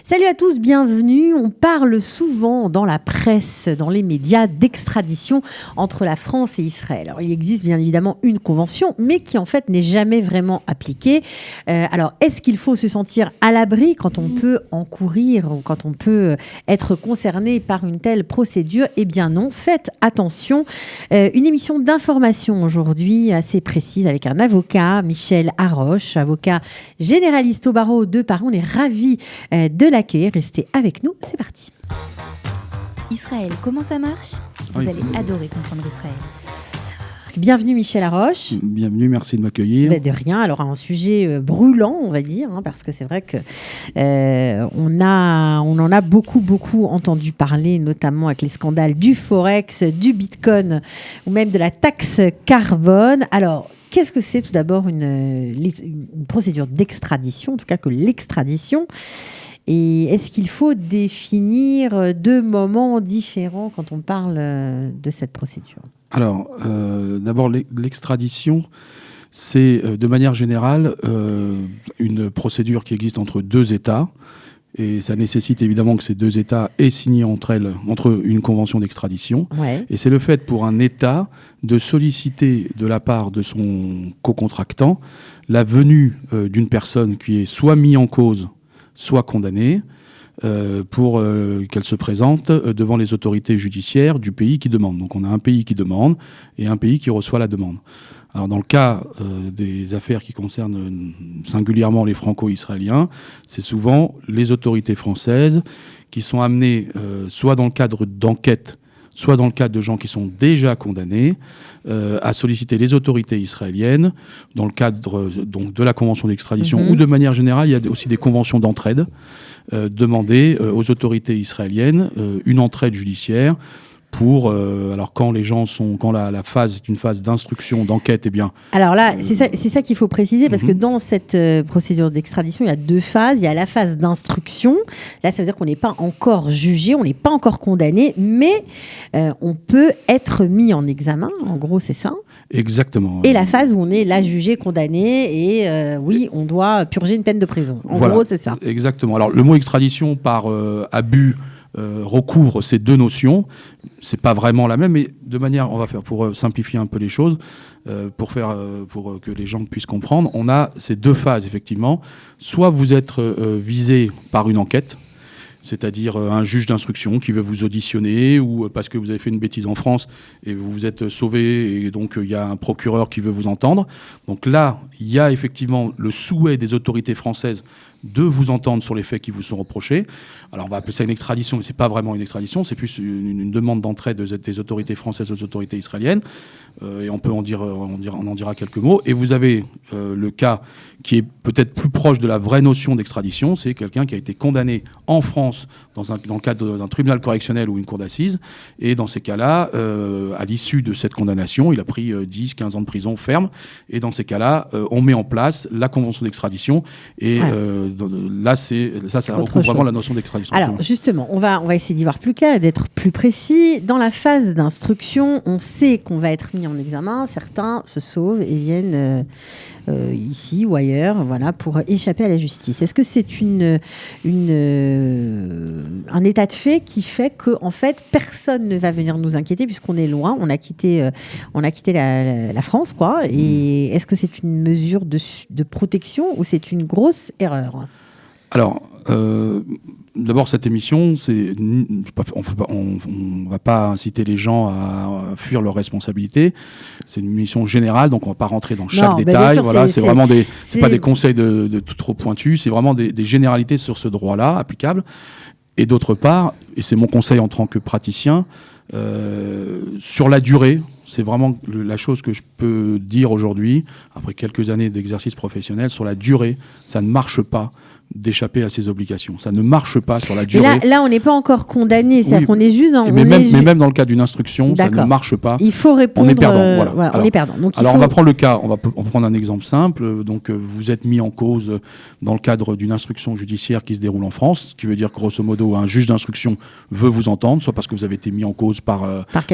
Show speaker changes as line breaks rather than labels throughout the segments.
Salut à tous, bienvenue. On parle souvent dans la presse, dans les médias, d'extradition entre la France et Israël. Alors, il existe bien évidemment une convention, mais qui en fait n'est jamais vraiment appliquée. Alors, est-ce qu'il faut se sentir à l'abri quand on peut encourir ou quand on peut être concerné par une telle procédure? Eh bien non, faites attention. Une émission d'information aujourd'hui assez précise avec un avocat, Michel Haroche, avocat généraliste au barreau de Paris. On est ravis de l'accueillir. Restez avec nous, c'est parti.
Israël, comment ça marche? Vous allez adorer comprendre Israël.
Bienvenue Michel Haroche.
Bienvenue, merci de m'accueillir.
De rien, alors un sujet brûlant, on va dire, parce que c'est vrai que on en a beaucoup entendu parler, notamment avec les scandales du Forex, du Bitcoin ou même de la taxe carbone. Alors, qu'est-ce que c'est tout d'abord une procédure d'extradition, en tout cas que l'extradition? Et est-ce qu'il faut définir deux moments différents quand on parle de cette procédure?
Alors, d'abord, l'extradition, c'est de manière générale une procédure qui existe entre deux États. Et ça nécessite évidemment que ces deux États aient signé entre eux une convention d'extradition.
Ouais.
Et c'est le fait pour un État de solliciter de la part de son co-contractant la venue d'une personne qui est soit mise en cause, soit condamnée, pour qu'elle se présente devant les autorités judiciaires du pays qui demande. Donc on a un pays qui demande et un pays qui reçoit la demande. Alors dans le cas des affaires qui concernent singulièrement les franco-israéliens, c'est souvent les autorités françaises qui sont amenées, soit dans le cadre d'enquêtes, soit dans le cadre de gens qui sont déjà condamnés, à solliciter les autorités israéliennes dans le cadre donc, de la convention d'extradition ou de manière générale, il y a aussi des conventions d'entraide, demander aux autorités israéliennes une entraide judiciaire pour alors quand la phase est une phase d'instruction, d'enquête, eh bien.
Alors là, c'est ça qu'il faut préciser parce que dans cette procédure d'extradition, il y a deux phases. Il y a la phase d'instruction. Là, ça veut dire qu'on n'est pas encore jugé, on n'est pas encore condamné, mais on peut être mis en examen. En gros, c'est ça.
Exactement.
Et la phase où on est là jugé, condamné et oui, on doit purger une peine de prison. En gros, c'est ça.
Exactement. Alors le mot extradition par abus recouvre ces deux notions. C'est pas vraiment la même, mais de manière, on va faire pour simplifier un peu les choses, pour que les gens puissent comprendre. On a ces deux phases effectivement. Soit vous êtes visé par une enquête, c'est-à-dire un juge d'instruction qui veut vous auditionner ou parce que vous avez fait une bêtise en France et vous vous êtes sauvé et donc il y a un procureur qui veut vous entendre. Donc là, il y a effectivement le souhait des autorités françaises de vous entendre sur les faits qui vous sont reprochés. Alors on va appeler ça une extradition, mais c'est pas vraiment une extradition, c'est plus une demande d'entraide des autorités françaises aux autorités israéliennes. Et on en dira quelques mots. Et vous avez le cas qui est peut-être plus proche de la vraie notion d'extradition, c'est quelqu'un qui a été condamné en France dans le cadre d'un tribunal correctionnel ou une cour d'assises. Et dans ces cas-là, à l'issue de cette condamnation, il a pris 10, 15 ans de prison ferme. Et dans ces cas-là, on met en place la convention d'extradition. Et là, ça recouvre vraiment la notion d'extradition.
Alors justement, on va essayer d'y voir plus clair et d'être plus précis. Dans la phase d'instruction, on sait qu'on va être mis en examen. Certains se sauvent et viennent ici ou ailleurs, voilà, pour échapper à la justice. Est-ce que c'est un état de fait qui fait que en fait personne ne va venir nous inquiéter puisqu'on est loin, on a quitté la France, quoi. Et est-ce que c'est une mesure de protection ou c'est une grosse erreur?
Alors, d'abord, cette émission, on ne va pas inciter les gens à fuir leurs responsabilités. C'est une émission générale, donc on ne va pas rentrer dans chaque détail.
Sûr,
voilà, c'est vraiment pas des conseils de trop pointus, c'est vraiment des généralités sur ce droit-là applicable. Et d'autre part, et c'est mon conseil en tant que praticien, sur la durée, c'est vraiment la chose que je peux dire aujourd'hui, après quelques années d'exercice professionnel, sur la durée, ça ne marche pas d'échapper à ses obligations. Ça ne marche pas sur la durée.
Là, on n'est pas encore condamné, c'est-à-dire qu'on est juste dans...
Mais même dans le cas d'une instruction, ça ne marche pas.
Il faut répondre...
On est perdant, voilà.
On est perdant. Donc,
on va prendre le cas, on va prendre un exemple simple. Donc, vous êtes mis en cause dans le cadre d'une instruction judiciaire qui se déroule en France, ce qui veut dire que, grosso modo, un juge d'instruction veut vous entendre, soit parce que vous avez été mis en cause par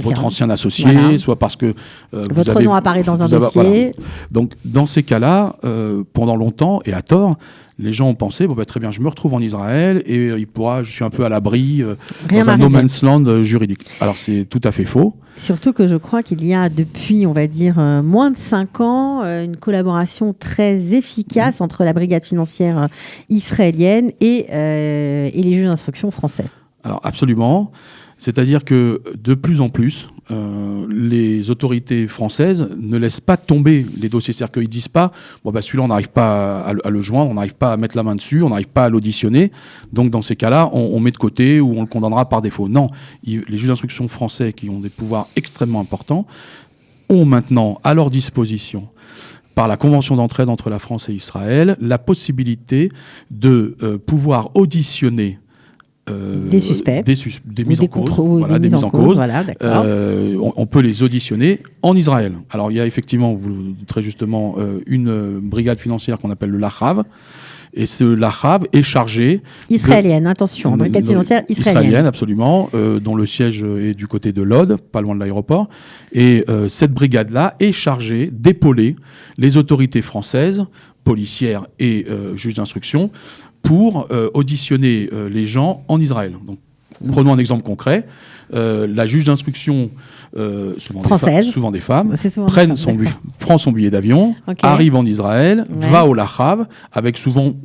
votre ancien associé, soit parce que...
votre nom apparaît dans un dossier.
Voilà. Donc, dans ces cas-là, pendant longtemps, et à tort, les gens ont pensé, très bien, je me retrouve en Israël et je suis un peu à l'abri
Rien
dans un
m'arrive.
no man's land juridique. Alors c'est tout à fait faux.
Surtout que je crois qu'il y a depuis, on va dire, moins de 5 ans, une collaboration très efficace entre la brigade financière israélienne et les juges d'instruction français.
Alors absolument. C'est-à-dire que de plus en plus, les autorités françaises ne laissent pas tomber les dossiers. C'est-à-dire qu'ils ne disent pas celui-là, on n'arrive pas à le joindre, on n'arrive pas à mettre la main dessus, on n'arrive pas à l'auditionner. Donc dans ces cas-là, on met de côté ou on le condamnera par défaut. Non, les juges d'instruction français, qui ont des pouvoirs extrêmement importants, ont maintenant à leur disposition, par la convention d'entraide entre la France et Israël, la possibilité de pouvoir auditionner
des suspects,
des mises en cause, des mises en cause.
Voilà,
on peut les auditionner en Israël. Alors il y a effectivement, vous le dites très justement, une brigade financière qu'on appelle le LACHAV. Et ce LACHAV est chargé...
Israélienne, attention, brigade financière israélienne.
Absolument, dont le siège est du côté de Lod, pas loin de l'aéroport. Et cette brigade-là est chargée d'épauler les autorités françaises, policières et juges d'instruction, pour auditionner les gens en Israël. Donc, prenons un exemple concret. La juge d'instruction, souvent des femmes, prend son billet d'avion, arrive en Israël, va au LACHAV, avec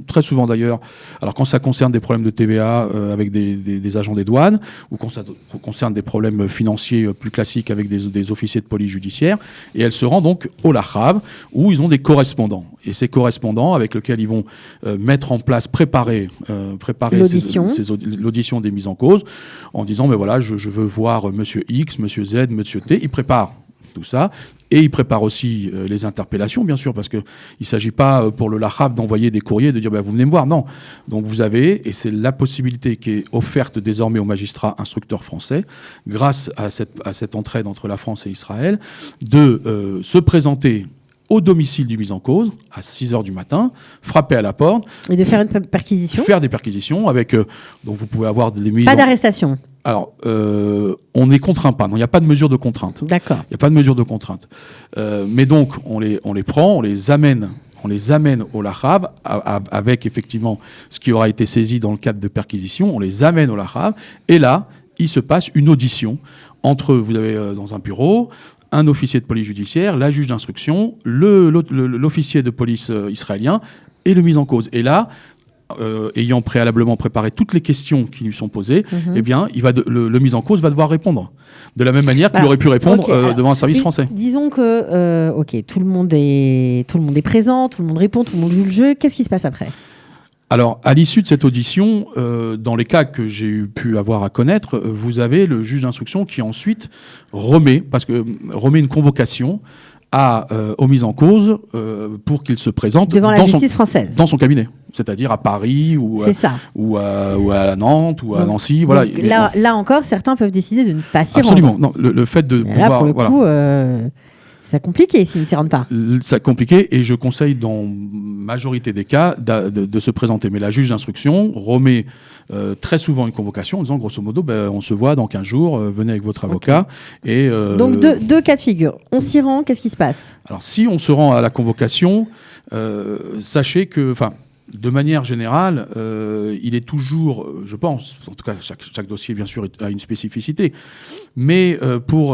très souvent d'ailleurs, alors quand ça concerne des problèmes de TVA avec des agents des douanes, ou quand ça concerne des problèmes financiers plus classiques avec des officiers de police judiciaire, et elle se rend donc au LACHAV, où ils ont des correspondants. Et ces correspondants avec lesquels ils vont mettre en place, préparer l'audition des mises en cause, en disant, je veux voir monsieur X, monsieur Z, monsieur T. Ils préparent tout ça. Et ils préparent aussi les interpellations, bien sûr, parce qu'il ne s'agit pas pour le LACHAV d'envoyer des courriers, de dire vous venez me voir. Non. Donc vous avez, et c'est la possibilité qui est offerte désormais aux magistrats instructeurs français, grâce à cette entraide entre la France et Israël, de se présenter au domicile du mis en cause, à 6h du matin, frapper à la porte. Et
de faire une perquisition.
Faire des perquisitions avec... donc vous pouvez avoir des mises...
Pas d'arrestation.
Alors, on n'est contraint pas. Non, il n'y a pas de mesure de contrainte.
D'accord.
Il n'y a pas de mesure de contrainte. Mais donc, on les prend, on les amène au LACHAV avec effectivement ce qui aura été saisi dans le cadre de perquisition. On les amène au LACHAV. Et là, il se passe une audition entre, vous avez dans un bureau, un officier de police judiciaire, la juge d'instruction, l'officier de police israélien et le mis en cause. Et là, ayant préalablement préparé toutes les questions qui lui sont posées, eh bien, le mis en cause va devoir répondre. De la même manière qu'il aurait pu répondre devant un service français.
Disons que tout le monde est présent, tout le monde répond, tout le monde joue le jeu. Qu'est-ce qui se passe après ?
Alors, à l'issue de cette audition, dans les cas que j'ai pu avoir à connaître, vous avez le juge d'instruction qui ensuite remet une convocation aux mises en cause pour qu'il se présente
devant la justice française,
dans son cabinet, c'est-à-dire à Paris ou à Nantes ou à Nancy. Voilà.
Là encore, certains peuvent décider de ne pas s'y rendre.
Absolument. Non, le fait de pouvoir...
Là, pour le coup, c'est compliqué s'ils ne s'y rendent pas.
C'est compliqué et je conseille dans majorité des cas de se présenter. Mais la juge d'instruction remet très souvent une convocation en disant grosso modo on se voit dans 15 jours, venez avec votre avocat. Et,
donc deux cas de figure. On s'y rend, qu'est-ce qui se passe ?
Alors si on se rend à la convocation, sachez que... De manière générale, il est toujours, je pense, en tout cas chaque dossier bien sûr a une spécificité, mais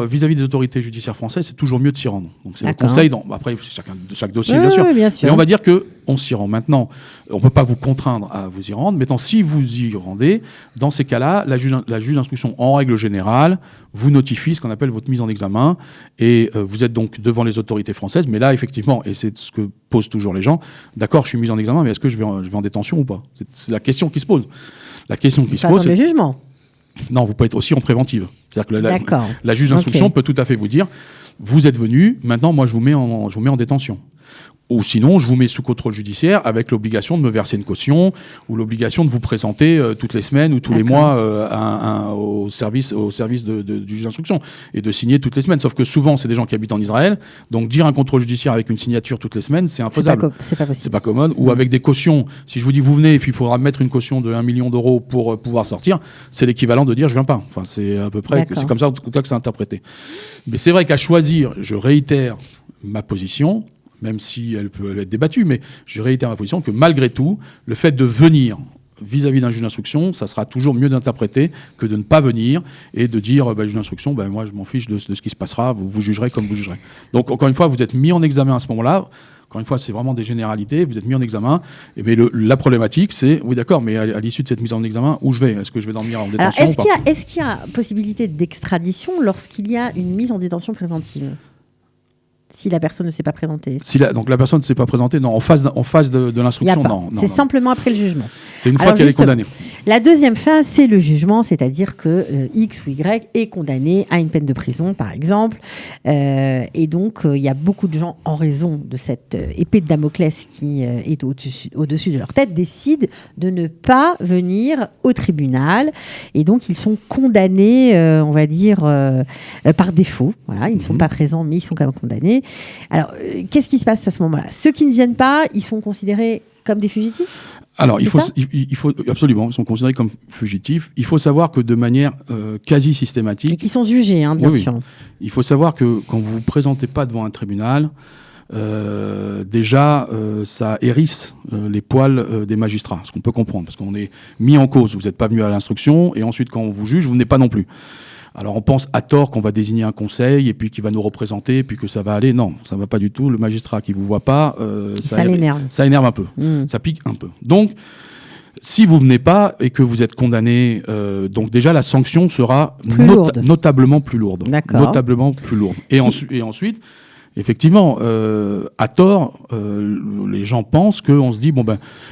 vis-à-vis des autorités judiciaires françaises, c'est toujours mieux de s'y rendre. Donc c'est le conseil, après chaque dossier bien sûr. Mais on va dire qu'on s'y rend. Maintenant, on ne peut pas vous contraindre à vous y rendre. Maintenant, si vous y rendez, dans ces cas-là, la juge d'instruction, en règle générale, vous notifie ce qu'on appelle votre mise en examen et vous êtes donc devant les autorités françaises. Mais là, effectivement, et c'est ce que posent toujours les gens, d'accord, je suis mis en examen, mais est-ce que je vais en détention ou pas ? C'est la question qui se pose. La question qui se pose, c'est
le jugement.
Non, vous pouvez être aussi en préventive. C'est-à-dire que la juge d'instruction peut tout à fait vous dire, vous êtes venu, maintenant moi je vous mets en détention. Ou sinon, je vous mets sous contrôle judiciaire avec l'obligation de me verser une caution ou l'obligation de vous présenter toutes les semaines ou tous les mois au service du juge d'instruction et de signer toutes les semaines. Sauf que souvent, c'est des gens qui habitent en Israël. Donc, dire un contrôle judiciaire avec une signature toutes les semaines, c'est infaisable.
C'est pas possible.
C'est pas commode. Ou avec des cautions. Si je vous dis vous venez et puis il faudra mettre une caution de 1 million d'euros pour pouvoir sortir, c'est l'équivalent de dire je viens pas. Enfin, c'est à peu près, c'est comme ça en tout cas que c'est interprété. Mais c'est vrai qu'à choisir, je réitère ma position, même si elle peut être débattue, mais je réitère ma position que malgré tout, le fait de venir vis-à-vis d'un juge d'instruction, ça sera toujours mieux d'interpréter que de ne pas venir et de dire juge d'instruction, moi je m'en fiche de ce qui se passera, vous jugerez comme vous jugerez. Donc encore une fois, vous êtes mis en examen à ce moment-là. Encore une fois, c'est vraiment des généralités, vous êtes mis en examen. Et bien, la problématique, c'est, oui d'accord, mais à l'issue de cette mise en examen, où je vais ? Est-ce que je vais dormir en détention ?
Alors, est-ce qu'il y a possibilité d'extradition lorsqu'il y a une mise en détention préventive ? Si la personne ne s'est pas présentée.
Donc la personne ne s'est pas présentée, non. En phase de l'instruction, non.
C'est simplement après le jugement.
C'est une fois qu'elle est condamnée.
La deuxième phase, c'est le jugement, c'est-à-dire que X ou Y est condamné à une peine de prison, par exemple. Et donc, il y a beaucoup de gens, en raison de cette épée de Damoclès qui est au-dessus de leur tête, décident de ne pas venir au tribunal. Et donc, ils sont condamnés, on va dire, par défaut. Voilà, ils ne sont pas présents, mais ils sont quand même condamnés. Alors, qu'est-ce qui se passe à ce moment-là ? Ceux qui ne viennent pas, ils sont considérés comme des fugitifs ?
Alors, il faut absolument, ils sont considérés comme fugitifs. Il faut savoir que de manière quasi systématique...
Et qui sont jugés, bien sûr.
Il faut savoir que quand vous ne vous présentez pas devant un tribunal, déjà, ça hérisse les poils des magistrats, ce qu'on peut comprendre, parce qu'on est mis en cause. Vous n'êtes pas venu à l'instruction, et ensuite, quand on vous juge, vous n'êtes pas non plus. Alors on pense à tort qu'on va désigner un conseil et puis qu'il va nous représenter et puis que ça va aller. Non, ça ne va pas du tout. Le magistrat qui ne vous voit pas,
ça l'énerve.
Ça énerve un peu, ça pique un peu. Donc, si vous ne venez pas et que vous êtes condamné, donc déjà la sanction sera notablement plus lourde.
D'accord.
Notablement plus lourde. Et ensuite, effectivement, à tort, les gens pensent qu'on se dit,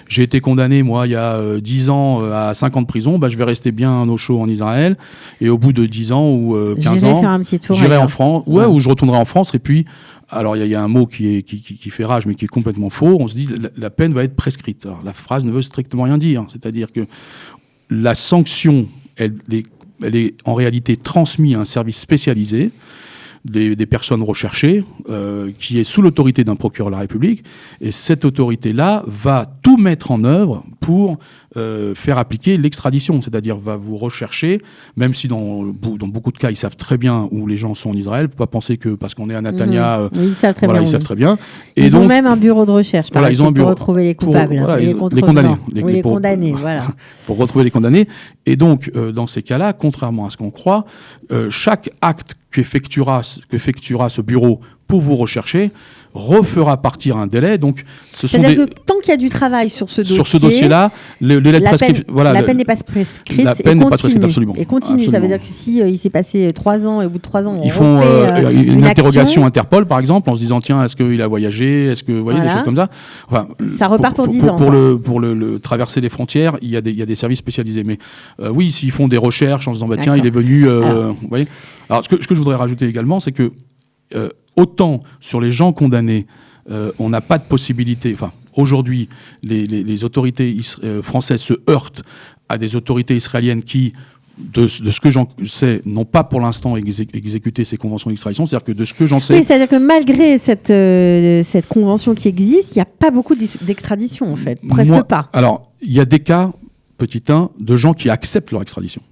j'ai été condamné, moi, il y a 10 ans à 5 ans de prison, je vais rester bien au chaud en Israël, et au bout de 10 ans ou 15 ans,
faire un petit tour
j'irai en France, ou je retournerai en France, et puis, alors il y a un mot qui fait rage, mais qui est complètement faux, on se dit, la peine va être prescrite. Alors la phrase ne veut strictement rien dire, c'est-à-dire que la sanction, elle est en réalité transmise à un service spécialisé, des personnes recherchées, qui est sous l'autorité d'un procureur de la République, et cette autorité-là va tout mettre en œuvre pour faire appliquer l'extradition, c'est-à-dire va vous rechercher, même si dans beaucoup de cas, ils savent très bien où les gens sont en Israël. Il ne faut pas penser que parce qu'on est à Netanya,
ils savent très bien.
Ils savent très bien.
Et ils ont même un bureau de recherche, pour retrouver les coupables, les
condamnés.
Les condamnés, voilà.
Pour retrouver les condamnés. Et donc, dans ces cas-là, contrairement à ce qu'on croit, chaque acte qu'effectuera ce bureau pour vous rechercher refera partir un délai. Donc,
c'est-à-dire que tant qu'il y a du travail sur ce
dossier-là, le délai de prescription...
la peine n'est pas prescrite.
La peine n'est pas prescrite, absolument.
Et continue.
Absolument.
Ça veut dire que si il s'est passé 3 ans, et au bout de 3 ans,
ils font une interrogation Interpol, par exemple, en se disant, tiens, est-ce qu'il a voyagé ? Est-ce que, vous voyez, des choses comme ça. Enfin,
ça repart pour 10 ans.
Pour traverser les frontières, il y a des services spécialisés. Mais oui, s'ils font des recherches en se disant, tiens, il est venu... vous voyez. Alors, ce que je voudrais rajouter également, c'est que autant sur les gens condamnés, on n'a pas de possibilité. Enfin, aujourd'hui, les autorités françaises se heurtent à des autorités israéliennes qui, de ce que j'en sais, n'ont pas pour l'instant exécuté ces conventions d'extradition. C'est-à-dire que de ce que j'en sais...
Oui, c'est-à-dire que malgré cette convention qui existe, il n'y a pas beaucoup d'extradition, en fait. Presque pas.
Alors, il y a des cas, petit 1, de gens qui acceptent leur extradition.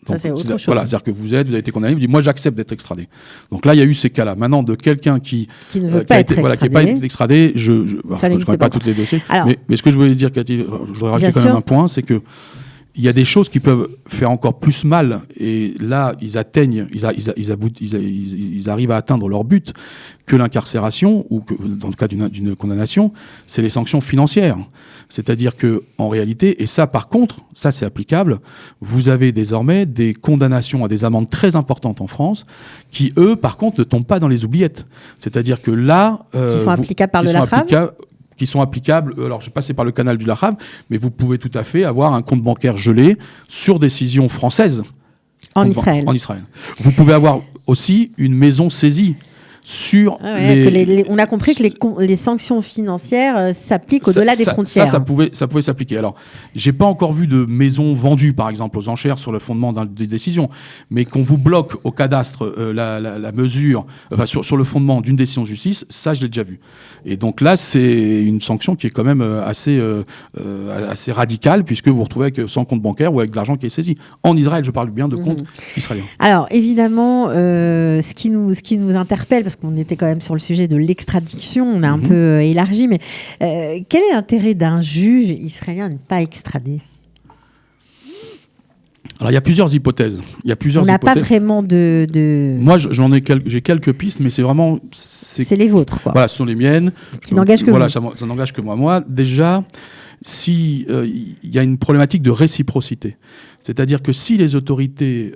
Donc,
ça, c'est autre chose.
Voilà, c'est-à-dire que vous avez été condamné, vous dites, moi j'accepte d'être extradé. Donc là, il y a eu ces cas-là. Maintenant, de quelqu'un qui
ne veut pas être extradé.
Qui n'est pas extradé, je ne connais pas tous les dossiers. Alors, mais ce que je voulais dire, Cathy, je voudrais rajouter quand même un point, c'est que il y a des choses qui peuvent faire encore plus mal, et là, ils arrivent à atteindre leur but, que l'incarcération, ou que, dans le cas d'une condamnation, c'est les sanctions financières. C'est-à-dire qu'en réalité, et ça par contre, ça c'est applicable, vous avez désormais des condamnations à des amendes très importantes en France, qui eux, par contre, ne tombent pas dans les oubliettes. C'est-à-dire que là...
qui sont applicables par le LAFRAV
qui sont applicables, alors je vais passer par le canal du LAFRAV, mais vous pouvez tout à fait avoir un compte bancaire gelé sur décision française.
En Israël.
Vous pouvez avoir aussi une maison saisie sur
on a compris que les sanctions financières s'appliquent au-delà des frontières.
Ça pouvait s'appliquer. Alors, j'ai pas encore vu de maison vendue, par exemple, aux enchères sur le fondement des décisions, mais qu'on vous bloque au cadastre la mesure, sur le fondement d'une décision de justice, ça, je l'ai déjà vu. Et donc là, c'est une sanction qui est quand même assez radicale, puisque vous vous retrouvez avec sans compte bancaire ou avec de l'argent qui est saisi. En Israël, je parle bien de compte israélien.
Alors, évidemment, ce qui nous interpelle, parce parce qu'on était quand même sur le sujet de l'extradition, on a un peu élargi, mais quel est l'intérêt d'un juge israélien de ne pas extrader ?
Alors, il y a plusieurs hypothèses.
On n'a pas vraiment de...
Moi, j'ai quelques pistes, mais c'est vraiment...
C'est les vôtres, quoi.
Voilà, ce sont les miennes.
Qui n'engagent que vous.
Voilà, ça n'engage que moi. Moi, déjà, si y a une problématique de réciprocité. C'est-à-dire que si les autorités...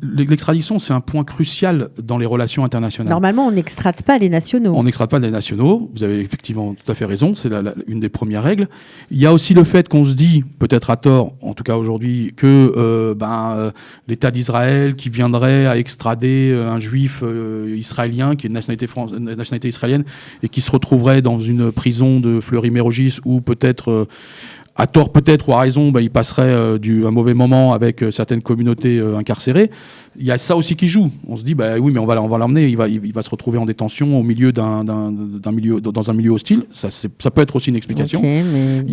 l'extradition, c'est un point crucial dans les relations internationales.
Normalement, on n'extrade pas les nationaux.
On n'extrade pas les nationaux. Vous avez effectivement tout à fait raison. C'est une des premières règles. Il y a aussi le fait qu'on se dit, peut-être à tort, en tout cas aujourd'hui, que l'État d'Israël qui viendrait à extrader un juif israélien qui est de nationalité israélienne et qui se retrouverait dans une prison de Fleury-Mérogis ou peut-être... à tort peut-être ou à raison, il passerait un mauvais moment avec certaines communautés incarcérées. Il y a ça aussi qui joue. On se dit, oui, mais on va l'emmener, il va se retrouver en détention au milieu dans un milieu hostile. Ça peut être aussi une explication.
Okay, mais...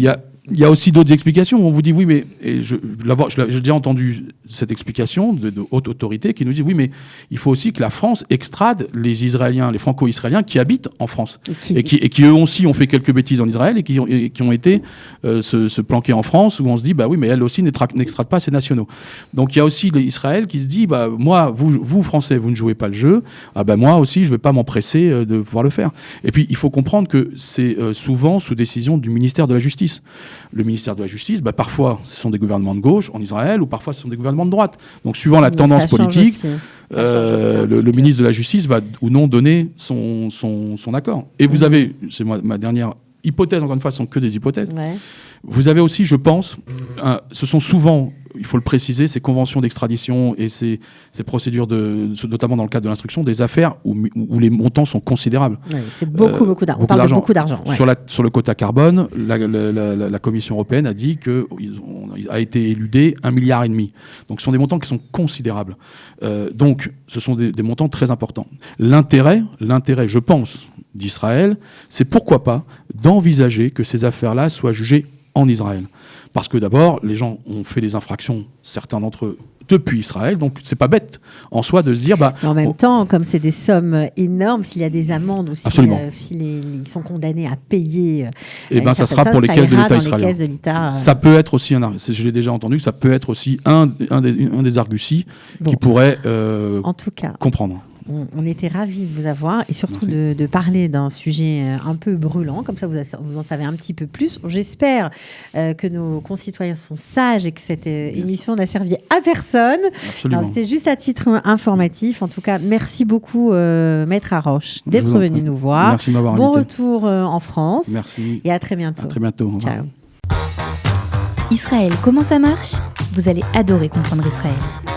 Il y a aussi d'autres explications. On vous dit, oui, mais j'ai déjà entendu cette explication de haute autorité qui nous dit, oui, mais il faut aussi que la France extrade les Israéliens, les Franco-Israéliens qui habitent en France. Et qui eux aussi ont fait quelques bêtises en Israël et qui ont été se planquer en France, où on se dit, oui, mais elle aussi n'extrade pas ses nationaux. Donc il y a aussi Israël qui se dit, moi, vous Français, vous ne jouez pas le jeu, moi aussi, je ne vais pas m'empresser de pouvoir le faire. Et puis, il faut comprendre que c'est souvent sous décision du ministère de la Justice. Le ministère de la Justice, parfois, ce sont des gouvernements de gauche en Israël ou parfois, ce sont des gouvernements de droite. Donc, suivant la tendance politique, le ministre de la Justice va ou non donner son accord. Et vous avez, c'est ma dernière hypothèse, encore une fois, ce ne sont que des hypothèses. Ouais. Vous avez aussi, je pense, ce sont souvent, il faut le préciser, ces conventions d'extradition et ces procédures, notamment dans le cadre de l'instruction, des affaires où les montants sont considérables.
Oui, c'est beaucoup d'argent. On parle de beaucoup d'argent. Ouais.
Sur le quota carbone, la Commission européenne a dit qu'il a été éludé 1,5 milliard. Donc ce sont des montants qui sont considérables. Donc ce sont des montants très importants. L'intérêt, je pense, d'Israël, c'est pourquoi pas d'envisager que ces affaires-là soient jugées en Israël. Parce que d'abord, les gens ont fait des infractions, certains d'entre eux, depuis Israël, donc c'est pas bête en soi de se dire...
en même temps, comme c'est des sommes énormes, s'il y a des amendes ou s'ils sont condamnés à payer...
ça sera pour les caisses de l'État israélien. Ça peut être aussi, je l'ai déjà entendu, ça peut être aussi un des arguties qui pourrait
en tout cas,
comprendre.
On était ravis de vous avoir et surtout de parler d'un sujet un peu brûlant. Comme ça, vous en savez un petit peu plus. J'espère que nos concitoyens sont sages et que cette émission n'a servi à personne. C'était juste à titre informatif. En tout cas, merci beaucoup, Maître Haroche, d'être venu nous voir.
Merci de m'avoir invité.
Bon retour en France.
Merci.
Et à très bientôt.
À très bientôt.
Ciao.
Israël, comment ça marche ? Vous allez adorer comprendre Israël.